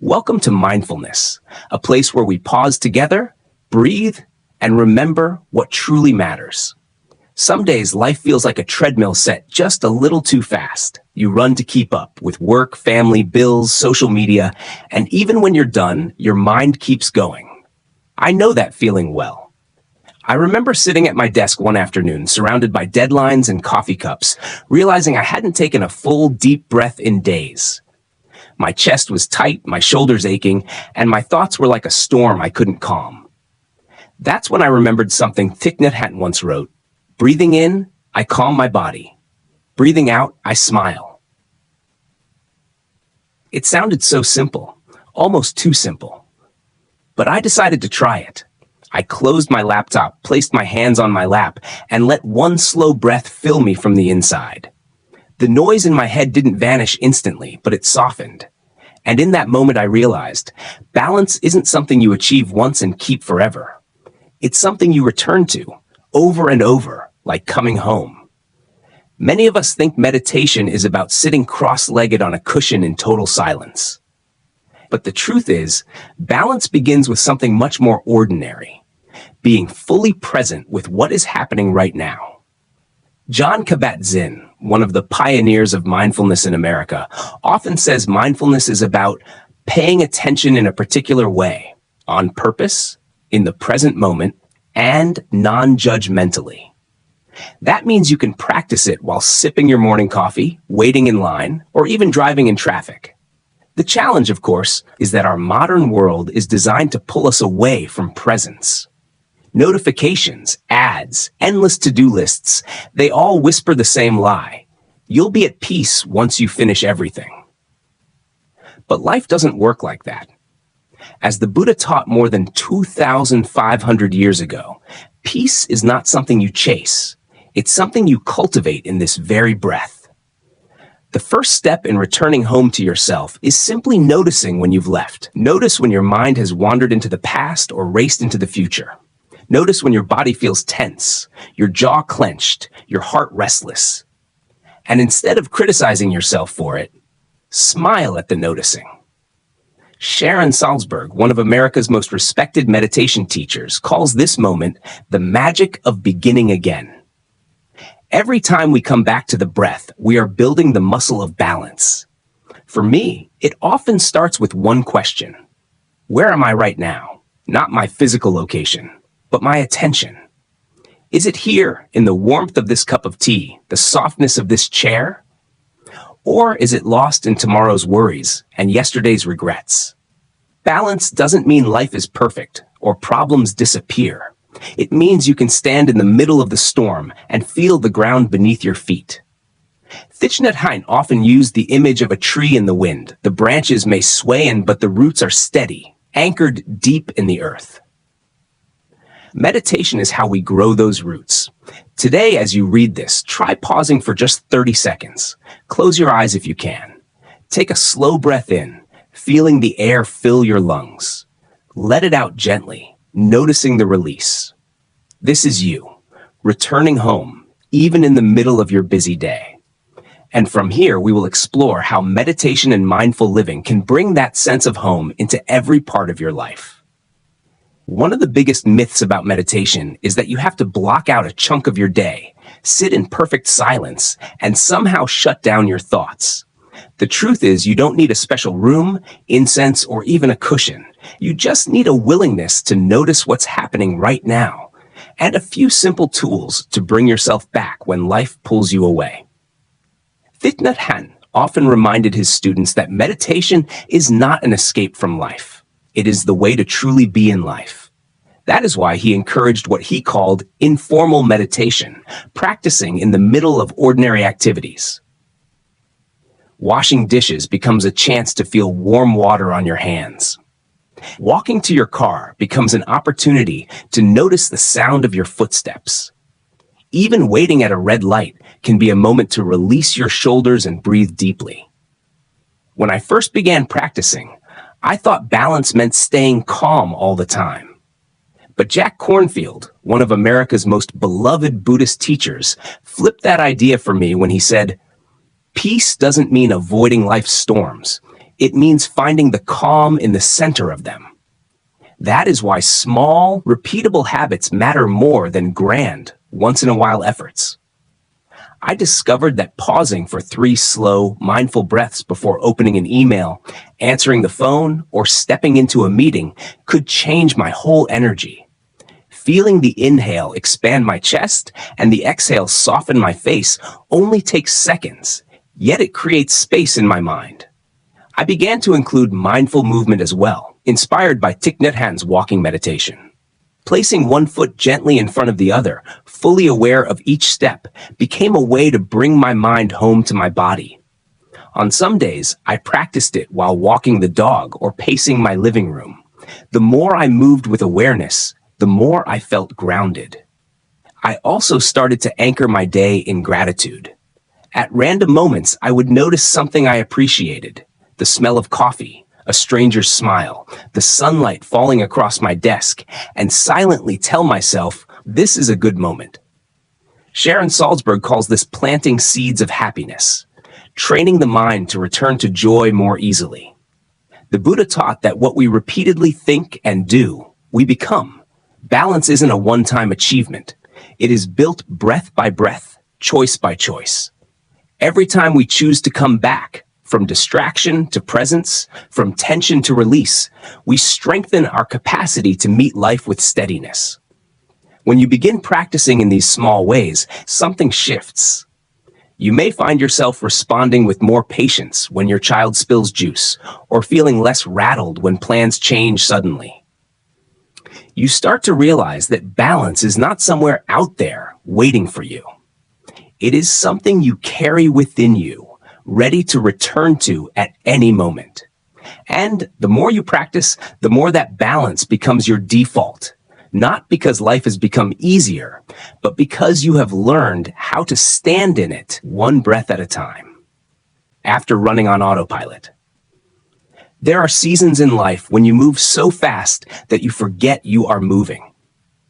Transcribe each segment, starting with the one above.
Welcome to Mindfulness, a place where we pause together, breathe, and remember what truly matters. Some days life feels like a treadmill set just a little too fast. You run to keep up with work, family, bills, social media, and even when you're done, your mind keeps going. I know that feeling well. I remember sitting at my desk one afternoon, surrounded by deadlines and coffee cups, realizing I hadn't taken a full, deep breath in days. My chest was tight, my shoulders aching, and my thoughts were like a storm I couldn't calm. That's when I remembered something Thich Nhat Hanh once wrote. Breathing in, I calm my body. Breathing out, I smile. It sounded so simple, almost too simple. But I decided to try it. I closed my laptop, placed my hands on my lap, and let one slow breath fill me from the inside. The noise in my head didn't vanish instantly, but it softened. And in that moment I realized, balance isn't something you achieve once and keep forever. It's something you return to, over and over, like coming home. Many of us think meditation is about sitting cross-legged on a cushion in total silence. But the truth is, balance begins with something much more ordinary, being fully present with what is happening right now. Jon Kabat-Zinn, one of the pioneers of mindfulness in America, often says mindfulness is about paying attention in a particular way, on purpose, in the present moment, and non-judgmentally. That means you can practice it while sipping your morning coffee, waiting in line, or even driving in traffic. The challenge, of course, is that our modern world is designed to pull us away from presence. Notifications, ads, endless to-do lists, they all whisper the same lie. You'll be at peace once you finish everything. But life doesn't work like that. As the Buddha taught more than 2,500 years ago, peace is not something you chase. It's something you cultivate in this very breath. The first step in returning home to yourself is simply noticing when you've left. Notice when your mind has wandered into the past or raced into the future. Notice when your body feels tense, your jaw clenched, your heart restless. And instead of criticizing yourself for it, smile at the noticing. Sharon Salzberg, one of America's most respected meditation teachers, calls this moment the magic of beginning again. Every time we come back to the breath, we are building the muscle of balance. For me, it often starts with one question. Where am I right now? Not my physical location, but my attention. Is it here in the warmth of this cup of tea, the softness of this chair? Or is it lost in tomorrow's worries and yesterday's regrets? Balance doesn't mean life is perfect or problems disappear. It means you can stand in the middle of the storm and feel the ground beneath your feet. Thich Nhat Hanh often used the image of a tree in the wind. The branches may sway, but the roots are steady, anchored deep in the earth. Meditation is how we grow those roots. Today, as you read this, try pausing for just 30 seconds. Close your eyes if you can. Take a slow breath in, feeling the air fill your lungs. Let it out gently, noticing the release. This is you, returning home, even in the middle of your busy day. And from here, we will explore how meditation and mindful living can bring that sense of home into every part of your life. One of the biggest myths about meditation is that you have to block out a chunk of your day, sit in perfect silence, and somehow shut down your thoughts. The truth is, you don't need a special room, incense, or even a cushion. You just need a willingness to notice what's happening right now, and a few simple tools to bring yourself back when life pulls you away. Thich Nhat Hanh often reminded his students that meditation is not an escape from life. It is the way to truly be in life. That is why he encouraged what he called informal meditation, practicing in the middle of ordinary activities. Washing dishes becomes a chance to feel warm water on your hands. Walking to your car becomes an opportunity to notice the sound of your footsteps. Even waiting at a red light can be a moment to release your shoulders and breathe deeply. When I first began practicing, I thought balance meant staying calm all the time. But Jack Kornfield, one of America's most beloved Buddhist teachers, flipped that idea for me when he said, "Peace doesn't mean avoiding life's storms. It means finding the calm in the center of them. That is why small, repeatable habits matter more than grand, once-in-a-while efforts. I discovered that pausing for 3 slow, mindful breaths before opening an email, answering the phone, or stepping into a meeting could change my whole energy. Feeling the inhale expand my chest and the exhale soften my face only takes seconds, yet it creates space in my mind. I began to include mindful movement as well, inspired by Thich Nhat Hanh's walking meditation. Placing one foot gently in front of the other, fully aware of each step, became a way to bring my mind home to my body. On some days, I practiced it while walking the dog or pacing my living room. The more I moved with awareness, the more I felt grounded. I also started to anchor my day in gratitude. At random moments, I would notice something I appreciated: the smell of coffee, a stranger's smile, the sunlight falling across my desk, and silently tell myself, this is a good moment. Sharon Salzberg calls this planting seeds of happiness, training the mind to return to joy more easily. The Buddha taught that what we repeatedly think and do, we become. Balance isn't a one-time achievement. It is built breath by breath, choice by choice. Every time we choose to come back, from distraction to presence, from tension to release, we strengthen our capacity to meet life with steadiness. When you begin practicing in these small ways, something shifts. You may find yourself responding with more patience when your child spills juice, or feeling less rattled when plans change suddenly. You start to realize that balance is not somewhere out there waiting for you. It is something you carry within you, ready to return to at any moment. And the more you practice, the more that balance becomes your default, not because life has become easier, but because you have learned how to stand in it one breath at a time. After running on autopilot. There are seasons in life when you move so fast that you forget you are moving.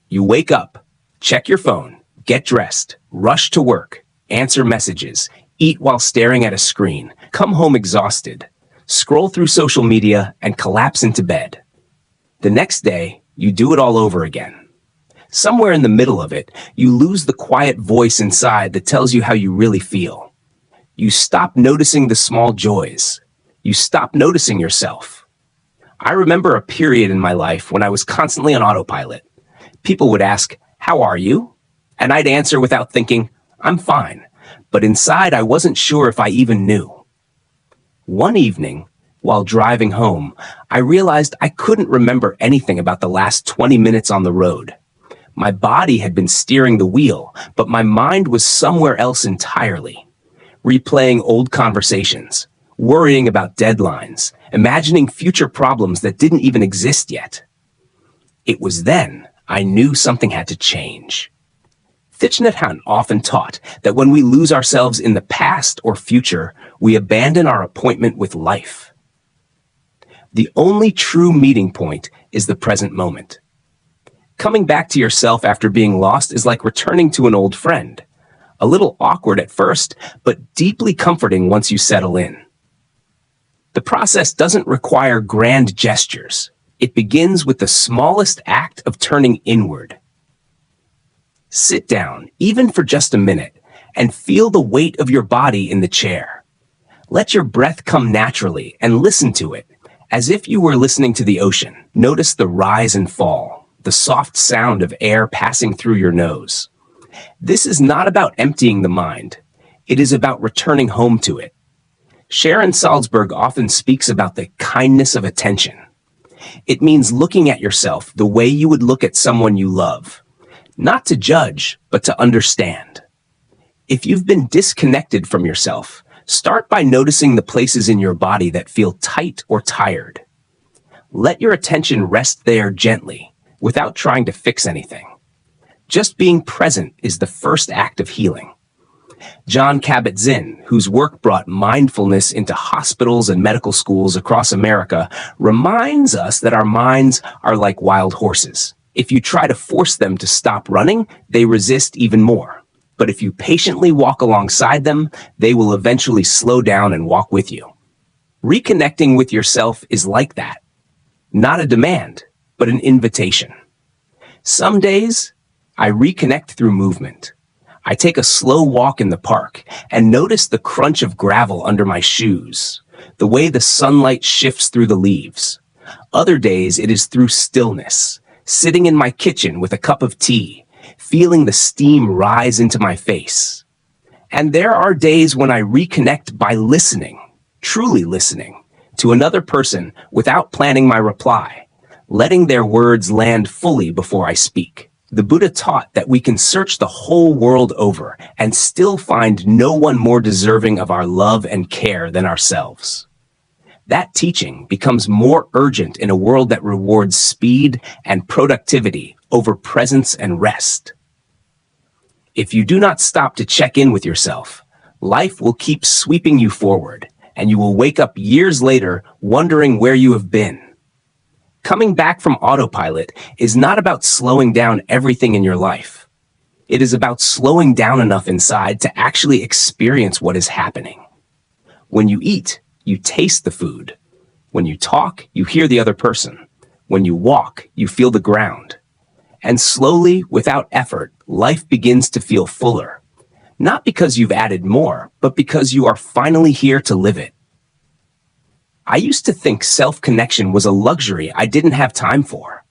You wake up, check your phone, get dressed, rush to work, answer messages, eat while staring at a screen, come home exhausted, scroll through social media, and collapse into bed. The next day, you do it all over again. Somewhere in the middle of it, you lose the quiet voice inside that tells you how you really feel. You stop noticing the small joys. You stop noticing yourself. I remember a period in my life when I was constantly on autopilot. People would ask, "How are you?" And I'd answer without thinking, "I'm fine." But inside, I wasn't sure if I even knew. One evening, while driving home, I realized I couldn't remember anything about the last 20 minutes on the road. My body had been steering the wheel, but my mind was somewhere else entirely, replaying old conversations, worrying about deadlines, imagining future problems that didn't even exist yet. It was then I knew something had to change. Thich Nhat Hanh often taught that when we lose ourselves in the past or future, we abandon our appointment with life. The only true meeting point is the present moment. Coming back to yourself after being lost is like returning to an old friend. A little awkward at first, but deeply comforting once you settle in. The process doesn't require grand gestures. It begins with the smallest act of turning inward. Sit down, even for just a minute, and feel the weight of your body in the chair. Let your breath come naturally and listen to it, as if you were listening to the ocean. Notice the rise and fall, the soft sound of air passing through your nose. This is not about emptying the mind. It is about returning home to it. Sharon Salzberg often speaks about the kindness of attention. It means looking at yourself the way you would look at someone you love. Not to judge, but to understand. If you've been disconnected from yourself, start by noticing the places in your body that feel tight or tired. Let your attention rest there gently, without trying to fix anything. Just being present is the first act of healing. Jon Kabat-Zinn, whose work brought mindfulness into hospitals and medical schools across America, reminds us that our minds are like wild horses. If you try to force them to stop running, they resist even more. But if you patiently walk alongside them, they will eventually slow down and walk with you. Reconnecting with yourself is like that. Not a demand, but an invitation. Some days, I reconnect through movement. I take a slow walk in the park and notice the crunch of gravel under my shoes, the way the sunlight shifts through the leaves. Other days, it is through stillness, sitting in my kitchen with a cup of tea, feeling the steam rise into my face. And there are days when I reconnect by listening, truly listening, to another person without planning my reply, letting their words land fully before I speak. The Buddha taught that we can search the whole world over and still find no one more deserving of our love and care than ourselves. That teaching becomes more urgent in a world that rewards speed and productivity over presence and rest. If you do not stop to check in with yourself, life will keep sweeping you forward, and you will wake up years later wondering where you have been. Coming back from autopilot is not about slowing down everything in your life. It is about slowing down enough inside to actually experience what is happening. When you eat, you taste the food. When you talk, you hear the other person. When you walk, you feel the ground. And slowly, without effort, life begins to feel fuller. Not because you've added more, but because you are finally here to live it. I used to think self-connection was a luxury I didn't have time for.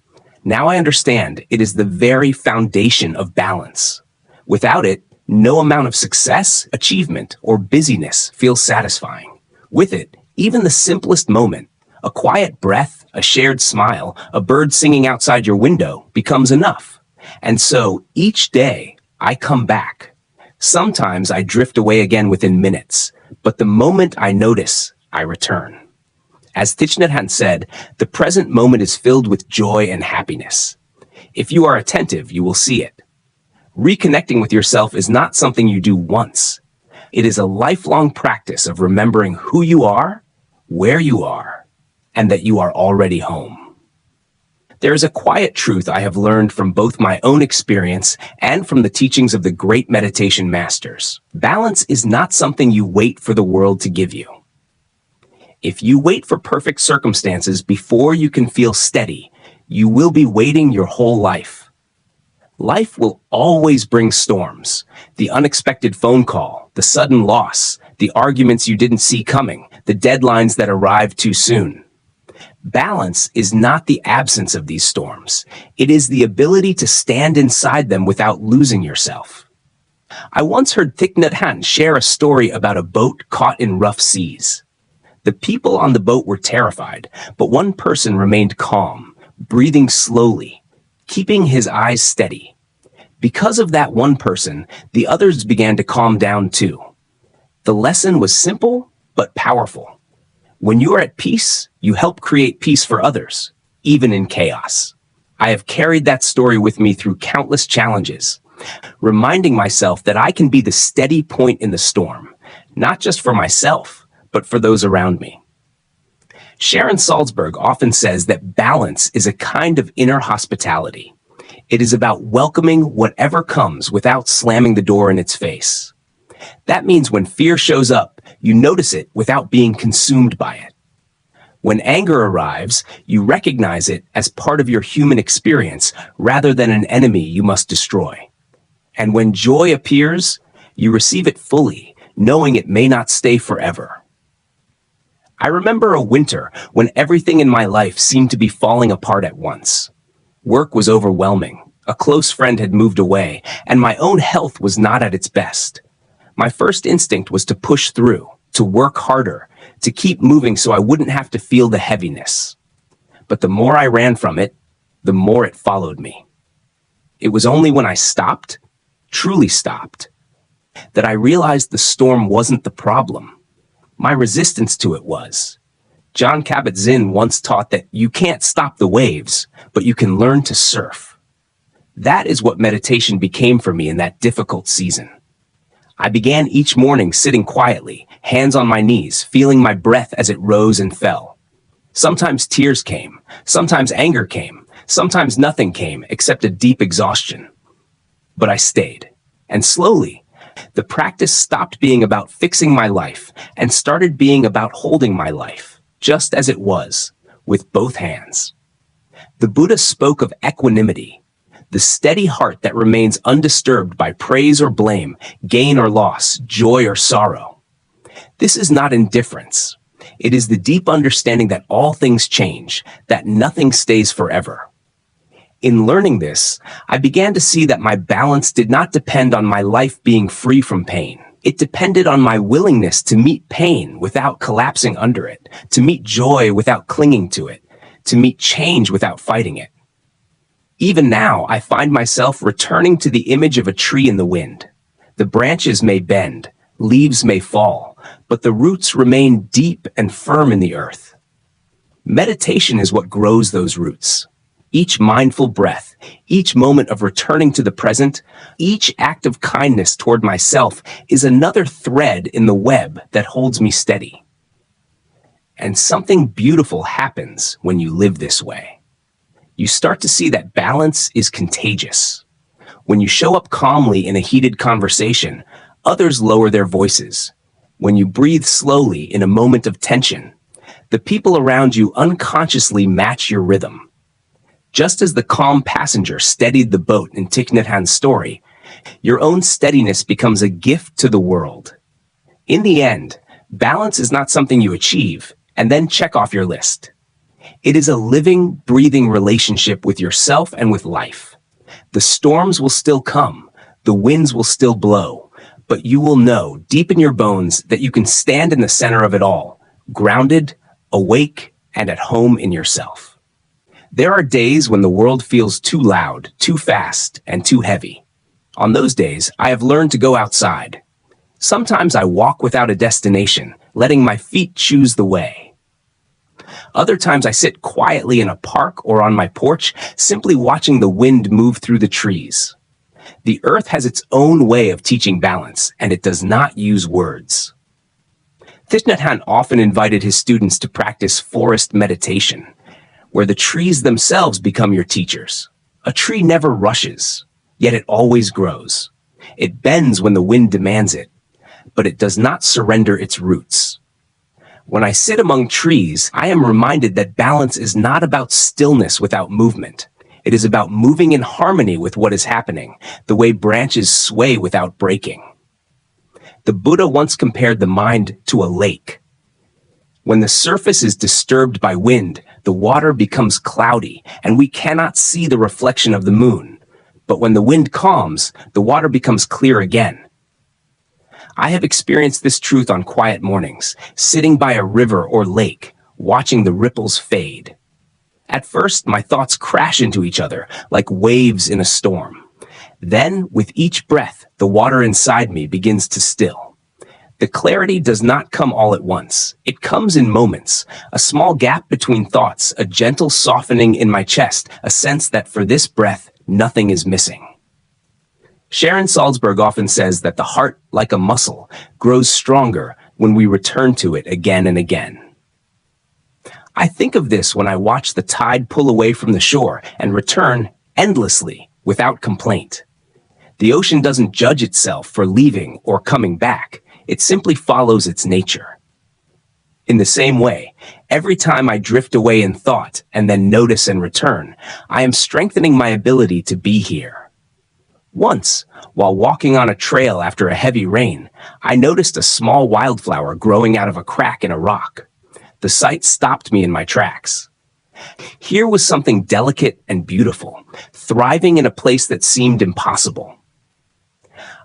Now I understand it is the very foundation of balance. Without it, no amount of success, achievement, or busyness feels satisfying. With it, even the simplest moment, a quiet breath, a shared smile, a bird singing outside your window becomes enough. And so each day I come back. Sometimes I drift away again within minutes, but the moment I notice, I return. As Thich Nhat Hanh said, the present moment is filled with joy and happiness. If you are attentive, you will see it. Reconnecting with yourself is not something you do once. It is a lifelong practice of remembering who you are, where you are, and that you are already home. There is a quiet truth I have learned from both my own experience and from the teachings of the great meditation masters. Balance is not something you wait for the world to give you. If you wait for perfect circumstances before you can feel steady, you will be waiting your whole life. Life will always bring storms, the unexpected phone call, the sudden loss, the arguments you didn't see coming, the deadlines that arrive too soon. Balance is not the absence of these storms. It is the ability to stand inside them without losing yourself. I once heard Thich Nhat Hanh share a story about a boat caught in rough seas. The people on the boat were terrified, but one person remained calm, breathing slowly, keeping his eyes steady. Because of that one person, the others began to calm down too. The lesson was simple, but powerful. When you are at peace, you help create peace for others, even in chaos. I have carried that story with me through countless challenges, reminding myself that I can be the steady point in the storm, not just for myself, but for those around me. Sharon Salzberg often says that balance is a kind of inner hospitality. It is about welcoming whatever comes without slamming the door in its face. That means when fear shows up, you notice it without being consumed by it. When anger arrives, you recognize it as part of your human experience rather than an enemy you must destroy. And when joy appears, you receive it fully, knowing it may not stay forever. I remember a winter when everything in my life seemed to be falling apart at once. Work was overwhelming, a close friend had moved away, and my own health was not at its best. My first instinct was to push through, to work harder, to keep moving so I wouldn't have to feel the heaviness. But the more I ran from it, the more it followed me. It was only when I stopped, truly stopped, that I realized the storm wasn't the problem. My resistance to it was. Jon Kabat-Zinn once taught that you can't stop the waves, but you can learn to surf. That is what meditation became for me in that difficult season. I began each morning sitting quietly, hands on my knees, feeling my breath as it rose and fell. Sometimes tears came, sometimes anger came, sometimes nothing came except a deep exhaustion. But I stayed, and slowly, The practice stopped being about fixing my life and started being about holding my life, just as it was, with both hands. The Buddha spoke of equanimity, the steady heart that remains undisturbed by praise or blame, gain or loss, joy or sorrow. This is not indifference. It is the deep understanding that all things change, that nothing stays forever. In learning this, I began to see that my balance did not depend on my life being free from pain. It depended on my willingness to meet pain without collapsing under it, to meet joy without clinging to it, to meet change without fighting it. Even now, I find myself returning to the image of a tree in the wind. The branches may bend, leaves may fall, but the roots remain deep and firm in the earth. Meditation is what grows those roots. Each mindful breath, each moment of returning to the present, each act of kindness toward myself is another thread in the web that holds me steady. And something beautiful happens when you live this way. You start to see that balance is contagious. When you show up calmly in a heated conversation, others lower their voices. When you breathe slowly in a moment of tension, the people around you unconsciously match your rhythm. Just as the calm passenger steadied the boat in Thich Nhat Hanh's story, your own steadiness becomes a gift to the world. In the end, balance is not something you achieve and then check off your list. It is a living, breathing relationship with yourself and with life. The storms will still come, the winds will still blow, but you will know deep in your bones that you can stand in the center of it all, grounded, awake, and at home in yourself. There are days when the world feels too loud, too fast, and too heavy. On those days, I have learned to go outside. Sometimes I walk without a destination, letting my feet choose the way. Other times I sit quietly in a park or on my porch, simply watching the wind move through the trees. The earth has its own way of teaching balance, and it does not use words. Thich Nhat Hanh often invited his students to practice forest meditation, where the trees themselves become your teachers. A tree never rushes, yet it always grows. It bends when the wind demands it, but it does not surrender its roots. When I sit among trees, I am reminded that balance is not about stillness without movement. It is about moving in harmony with what is happening, the way branches sway without breaking. The Buddha once compared the mind to a lake. When the surface is disturbed by wind, the water becomes cloudy, and we cannot see the reflection of the moon. But when the wind calms, the water becomes clear again. I have experienced this truth on quiet mornings, sitting by a river or lake, watching the ripples fade. At first, my thoughts crash into each other, like waves in a storm. Then, with each breath, the water inside me begins to still. The clarity does not come all at once. It comes in moments, a small gap between thoughts, a gentle softening in my chest, a sense that for this breath, nothing is missing. Sharon Salzberg often says that the heart, like a muscle, grows stronger when we return to it again and again. I think of this when I watch the tide pull away from the shore and return endlessly without complaint. The ocean doesn't judge itself for leaving or coming back. It simply follows its nature. In the same way, every time I drift away in thought and then notice and return, I am strengthening my ability to be here. Once, while walking on a trail after a heavy rain, I noticed a small wildflower growing out of a crack in a rock. The sight stopped me in my tracks. Here was something delicate and beautiful, thriving in a place that seemed impossible.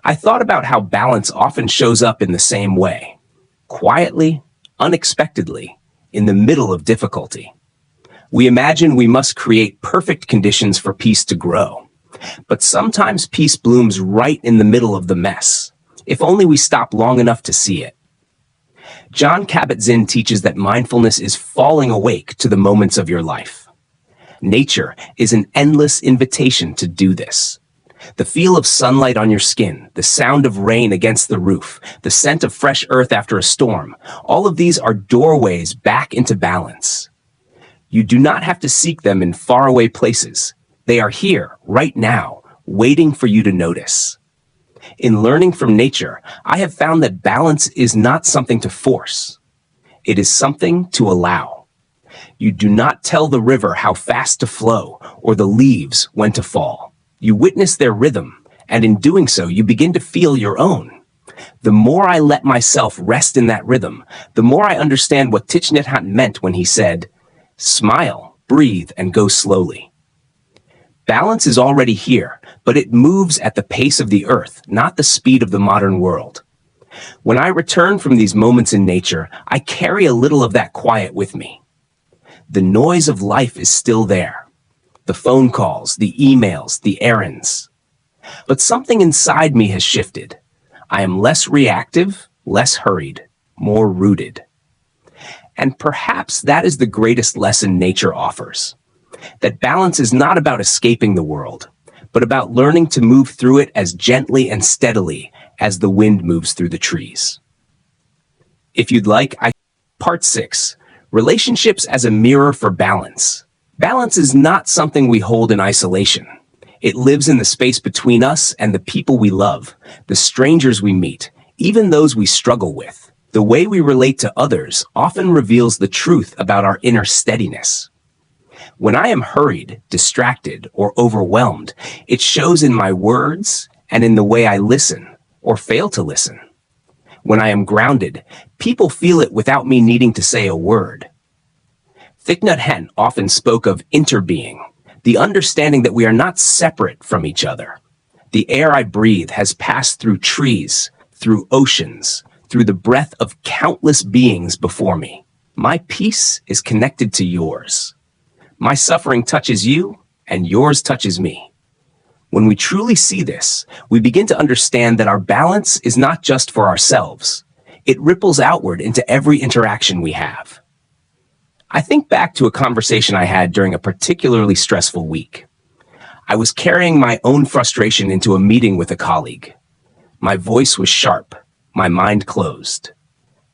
I thought about how balance often shows up in the same way, quietly, unexpectedly, in the middle of difficulty. We imagine we must create perfect conditions for peace to grow, but sometimes peace blooms right in the middle of the mess, if only we stop long enough to see it. Jon Kabat-Zinn teaches that mindfulness is falling awake to the moments of your life. Nature is an endless invitation to do this. The feel of sunlight on your skin, the sound of rain against the roof, the scent of fresh earth after a storm, all of these are doorways back into balance. You do not have to seek them in faraway places. They are here, right now, waiting for you to notice. In learning from nature, I have found that balance is not something to force. It is something to allow. You do not tell the river how fast to flow or the leaves when to fall. You witness their rhythm, and in doing so, you begin to feel your own. The more I let myself rest in that rhythm, the more I understand what Thich Nhat Hanh meant when he said, "Smile, breathe, and go slowly." Balance is already here, but it moves at the pace of the earth, not the speed of the modern world. When I return from these moments in nature, I carry a little of that quiet with me. The noise of life is still there. The phone calls, the emails, the errands. But something inside me has shifted. I am less reactive, less hurried, more rooted. And perhaps that is the greatest lesson nature offers. That balance is not about escaping the world, but about learning to move through it as gently and steadily as the wind moves through the trees. If you'd like, Part 6, Relationships as a Mirror for Balance. Balance is not something we hold in isolation. It lives in the space between us and the people we love, the strangers we meet, even those we struggle with. The way we relate to others often reveals the truth about our inner steadiness. When I am hurried, distracted, or overwhelmed, it shows in my words and in the way I listen or fail to listen. When I am grounded, people feel it without me needing to say a word. Thich Nhat Hanh often spoke of interbeing, the understanding that we are not separate from each other. The air I breathe has passed through trees, through oceans, through the breath of countless beings before me. My peace is connected to yours. My suffering touches you, and yours touches me. When we truly see this, we begin to understand that our balance is not just for ourselves. It ripples outward into every interaction we have. I think back to a conversation I had during a particularly stressful week. I was carrying my own frustration into a meeting with a colleague. My voice was sharp, my mind closed.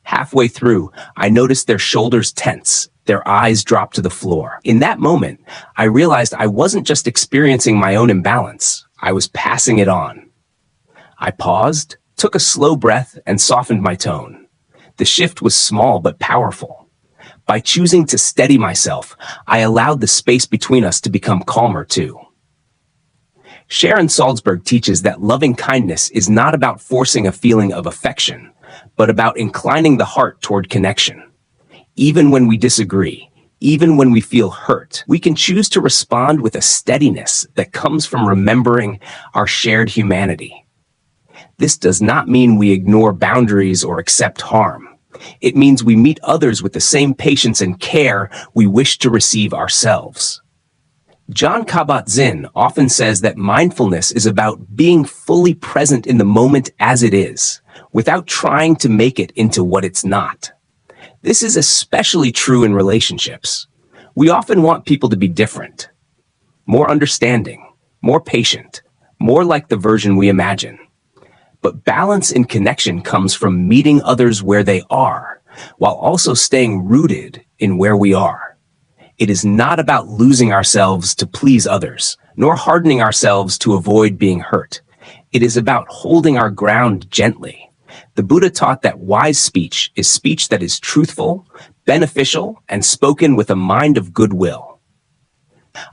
Halfway through, I noticed their shoulders tense, their eyes drop to the floor. In that moment, I realized I wasn't just experiencing my own imbalance, I was passing it on. I paused, took a slow breath, and softened my tone. The shift was small but powerful. By choosing to steady myself, I allowed the space between us to become calmer too. Sharon Salzberg teaches that loving kindness is not about forcing a feeling of affection, but about inclining the heart toward connection. Even when we disagree, even when we feel hurt, we can choose to respond with a steadiness that comes from remembering our shared humanity. This does not mean we ignore boundaries or accept harm. It means we meet others with the same patience and care we wish to receive ourselves. Jon Kabat-Zinn often says that mindfulness is about being fully present in the moment as it is, without trying to make it into what it's not. This is especially true in relationships. We often want people to be different, more understanding, more patient, more like the version we imagine. But balance in connection comes from meeting others where they are, while also staying rooted in where we are. It is not about losing ourselves to please others, nor hardening ourselves to avoid being hurt. It is about holding our ground gently. The Buddha taught that wise speech is speech that is truthful, beneficial, and spoken with a mind of goodwill.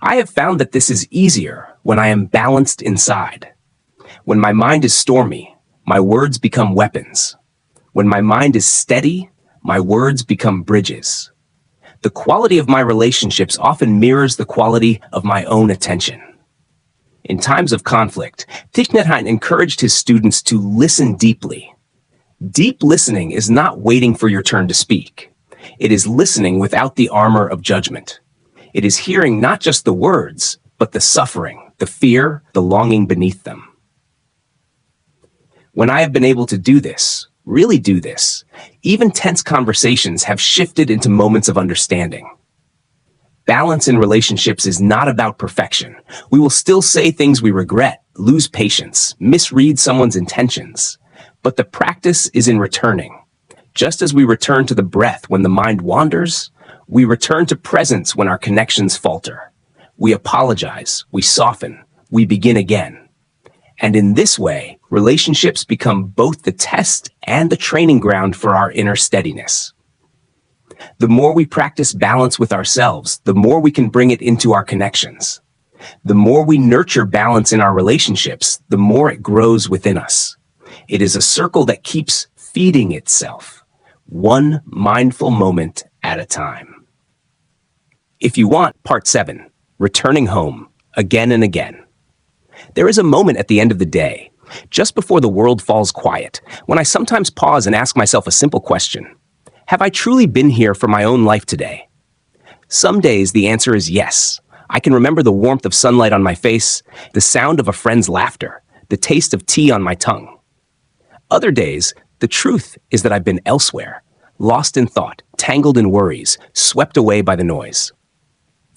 I have found that this is easier when I am balanced inside. When my mind is stormy, my words become weapons. When my mind is steady, my words become bridges. The quality of my relationships often mirrors the quality of my own attention. In times of conflict, Thich Nhat Hanh encouraged his students to listen deeply. Deep listening is not waiting for your turn to speak. It is listening without the armor of judgment. It is hearing not just the words, but the suffering, the fear, the longing beneath them. When I have been able to do this, really do this, even tense conversations have shifted into moments of understanding. Balance in relationships is not about perfection. We will still say things we regret, lose patience, misread someone's intentions. But the practice is in returning. Just as we return to the breath when the mind wanders, we return to presence when our connections falter. We apologize, we soften, we begin again. And in this way, Relationships become both the test and the training ground for our inner steadiness. The more we practice balance with ourselves, the more we can bring it into our connections. The more we nurture balance in our relationships, the more it grows within us. It is a circle that keeps feeding itself, one mindful moment at a time. If you want, part 7, returning home, again and again. There is a moment at the end of the day, just before the world falls quiet, when I sometimes pause and ask myself a simple question. Have I truly been here for my own life today? Some days the answer is yes. I can remember the warmth of sunlight on my face, the sound of a friend's laughter, the taste of tea on my tongue. Other days, the truth is that I've been elsewhere, lost in thought, tangled in worries, swept away by the noise.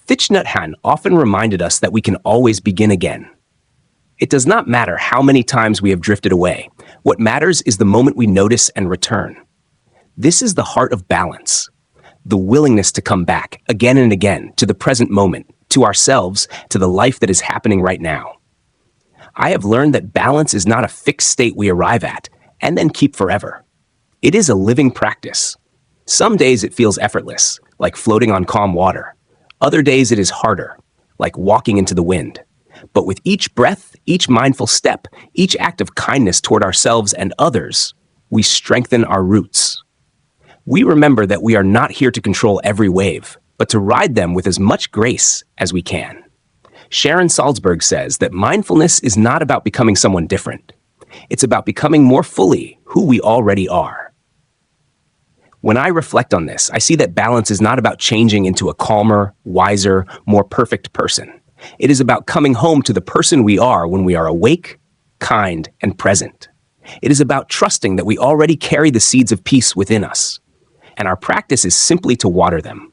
Thich Nhat Hanh often reminded us that we can always begin again. It does not matter how many times we have drifted away. What matters is the moment we notice and return. This is the heart of balance, the willingness to come back again and again to the present moment, to ourselves, to the life that is happening right now. I have learned that balance is not a fixed state we arrive at and then keep forever. It is a living practice. Some days it feels effortless, like floating on calm water. Other days it is harder, like walking into the wind. But with each breath, each mindful step, each act of kindness toward ourselves and others, we strengthen our roots. We remember that we are not here to control every wave, but to ride them with as much grace as we can. Sharon Salzberg says that mindfulness is not about becoming someone different. It's about becoming more fully who we already are. When I reflect on this, I see that balance is not about changing into a calmer, wiser, more perfect person. It is about coming home to the person we are when we are awake, kind, and present. It is about trusting that we already carry the seeds of peace within us, and our practice is simply to water them.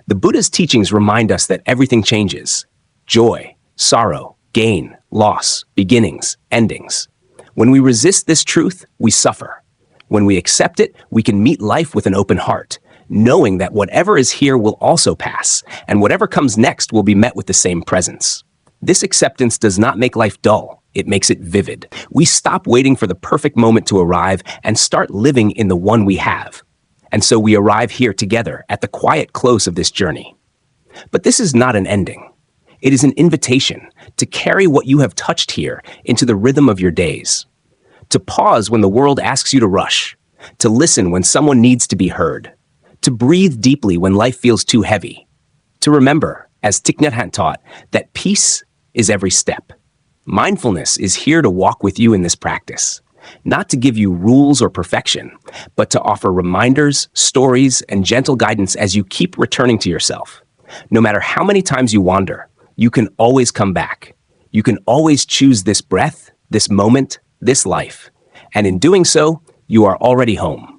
The Buddha's teachings remind us that everything changes: joy, sorrow, gain, loss, beginnings, endings. When we resist this truth, we suffer. When we accept it, we can meet life with an open heart, knowing that whatever is here will also pass, and whatever comes next will be met with the same presence. This acceptance does not make life dull, it makes it vivid. We stop waiting for the perfect moment to arrive and start living in the one we have. And so we arrive here together at the quiet close of this journey. But this is not an ending. It is an invitation to carry what you have touched here into the rhythm of your days. To pause when the world asks you to rush, to listen when someone needs to be heard, to breathe deeply when life feels too heavy, to remember, as Thich Nhat Hanh taught, that peace is every step. Mindfulness is here to walk with you in this practice, not to give you rules or perfection, but to offer reminders, stories, and gentle guidance as you keep returning to yourself. No matter how many times you wander, you can always come back. You can always choose this breath, this moment, this life. And in doing so, you are already home.